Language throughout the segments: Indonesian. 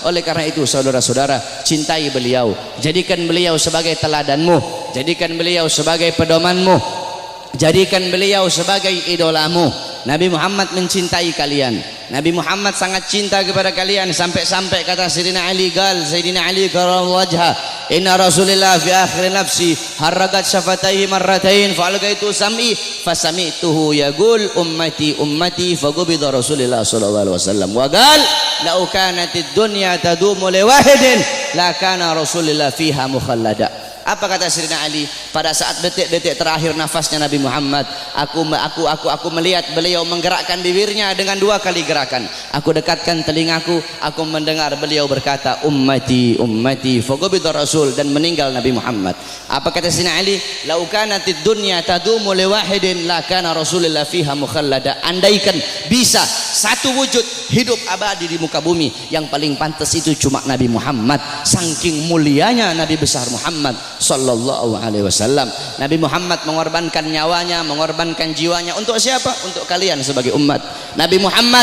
Oleh karena itu saudara-saudara, cintai beliau, jadikan beliau sebagai teladanmu, jadikan beliau sebagai pedomanmu, jadikan beliau sebagai idolamu. Nabi Muhammad mencintai kalian, Nabi Muhammad sangat cinta kepada kalian, sampai-sampai kata Sayyidina Ali, Sayyidina Ali karramallahu wajha, inna Rasulillah fi akhir nafsi harakat syafataihi marratain fa'algaitu sam'i fasami'tuhu yaqul ummati ummati faqubida Rasulillah sallallahu alaihi wasallam wa qala law kanatid dunya tadumu li wahidin la kana Rasulillah fiha mukhallada. Apa kata Sayyidina Ali pada saat detik-detik terakhir nafasnya Nabi Muhammad? Aku melihat beliau menggerakkan bibirnya dengan 2 kali gerakan. Aku dekatkan telingaku, aku mendengar beliau berkata ummati ummati faqubida Rasul, dan meninggal Nabi Muhammad. Apa kata Sayyidina Ali? Lau kanatid dunya tadumu li wahidin la kana Rasulullah fiha mukhallada. Andaikan bisa satu wujud hidup abadi di muka bumi, yang paling pantas itu cuma Nabi Muhammad. Saking mulianya Nabi besar Muhammad sallallahu alaihi wasallam. Nabi Muhammad mengorbankan nyawanya, mengorbankan jiwanya untuk siapa? Untuk kalian sebagai umat. Nabi Muhammad,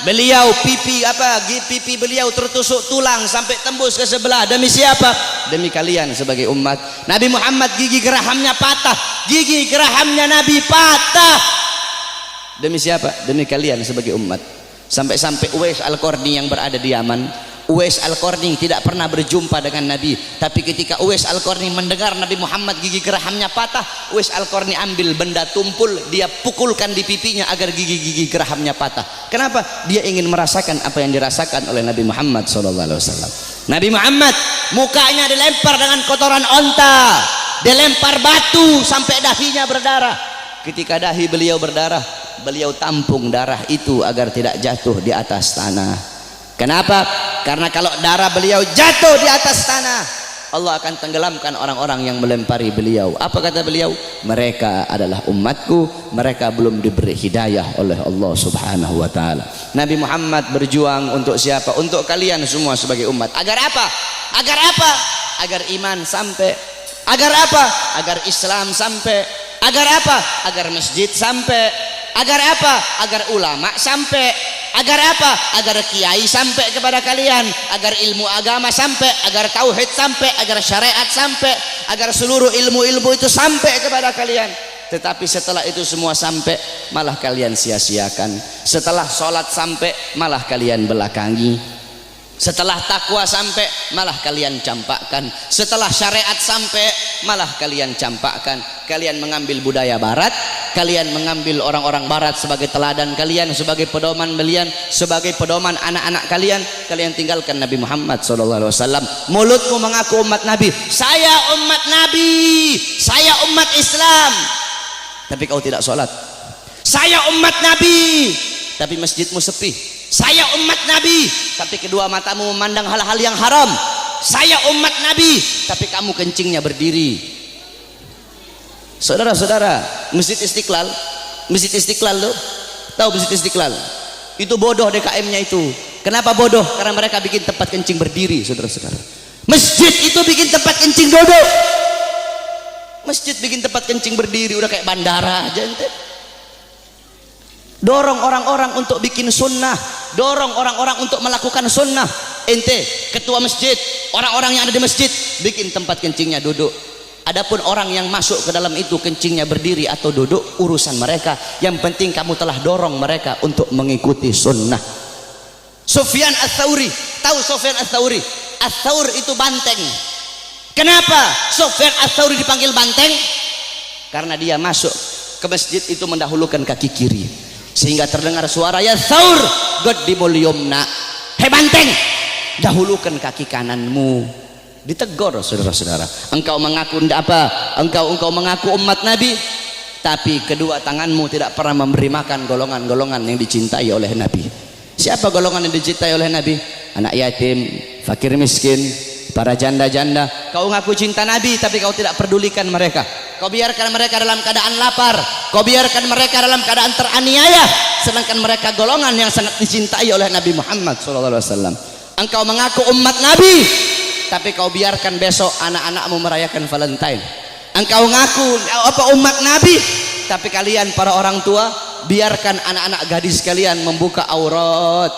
beliau pipi beliau tertusuk tulang sampai tembus ke sebelah. Demi siapa? Demi kalian sebagai umat. Nabi Muhammad gigi gerahamnya patah, gigi gerahamnya Nabi patah. Demi siapa? Demi kalian sebagai umat. Sampai-sampai Uwais Al-Qarni yang berada di Yaman, Uwais Al-Qarni tidak pernah berjumpa dengan Nabi, tapi ketika Uwais Al-Qarni mendengar Nabi Muhammad gigi gerahamnya patah, Uwais Al-Qarni ambil benda tumpul, dia pukulkan di pipinya agar gigi-gigi gerahamnya patah. Kenapa? Dia ingin merasakan apa yang dirasakan oleh Nabi Muhammad SAW. Nabi Muhammad mukanya dilempar dengan kotoran onta, dilempar batu sampai dahinya berdarah. Ketika dahi beliau berdarah, beliau tampung darah itu agar tidak jatuh di atas tanah. Kenapa? Karena kalau darah beliau jatuh di atas tanah, Allah akan tenggelamkan orang-orang yang melempari beliau. Apa kata beliau? Mereka adalah umatku, mereka belum diberi hidayah oleh Allah subhanahu wa ta'ala. Nabi Muhammad berjuang untuk siapa? Untuk kalian semua sebagai umat. Agar apa? Agar apa? Agar iman sampai. Agar apa? Agar Islam sampai. Agar apa? Agar masjid sampai. Agar apa? Agar ulama sampai. Agar apa? Agar kiai sampai kepada kalian, agar ilmu agama sampai, agar tauhid sampai, agar syariat sampai, agar seluruh ilmu-ilmu itu sampai kepada kalian. Tetapi setelah itu semua sampai, malah kalian sia-siakan. Setelah sholat sampai, malah kalian belakangi. Setelah takwa sampai, malah kalian campakkan. Setelah syariat sampai, malah kalian campakkan. Kalian mengambil budaya barat, kalian mengambil orang-orang barat sebagai teladan kalian, sebagai pedoman kalian, sebagai pedoman anak-anak kalian. Kalian tinggalkan Nabi Muhammad SAW. Mulutmu mengaku umat Nabi, saya umat Nabi, saya umat Islam, tapi kau tidak sholat. Saya umat Nabi, tapi masjidmu sepi. Saya umat Nabi, tapi kedua matamu memandang hal-hal yang haram. Saya umat Nabi, tapi kamu kencingnya berdiri. Saudara-saudara, Masjid Istiqlal loh, tahu Masjid Istiqlal? Itu bodoh DKM-nya itu. Kenapa bodoh? Karena mereka bikin tempat kencing berdiri, saudara-saudara. Masjid itu bikin tempat kencing duduk. Masjid bikin tempat kencing berdiri, udah kayak bandara aja ente. Dorong orang-orang untuk bikin sunnah, dorong orang-orang untuk melakukan sunnah. Ente ketua masjid, orang-orang yang ada di masjid bikin tempat kencingnya duduk. Adapun orang yang masuk ke dalam itu kencingnya berdiri atau duduk, urusan mereka. Yang penting kamu telah dorong mereka untuk mengikuti sunnah. Sufyan Ats-Tsauri, tahu Sufyan Ats-Tsauri? Ats-Tsaur itu banteng. Kenapa Sufyan Ats-Tsauri dipanggil banteng? Karena dia masuk ke masjid itu mendahulukan kaki kiri, sehingga terdengar suara ya Tsaur qaddimul yumna. Hei banteng, dahulukan kaki kananmu. Ditegur saudara-saudara. Engkau mengaku apa? Engkau mengaku umat Nabi, tapi kedua tanganmu tidak pernah memberi makan golongan-golongan yang dicintai oleh Nabi. Siapa golongan yang dicintai oleh Nabi? Anak yatim, fakir miskin, para janda-janda. Kau ngaku cinta Nabi, tapi kau tidak pedulikan mereka. Kau biarkan mereka dalam keadaan lapar, kau biarkan mereka dalam keadaan teraniaya, sedangkan mereka golongan yang sangat dicintai oleh Nabi Muhammad SAW. Engkau mengaku umat Nabi, tapi kau biarkan besok anak-anakmu merayakan Valentine. Engkau ngaku umat Nabi, tapi kalian para orang tua biarkan anak-anak gadis kalian membuka aurat.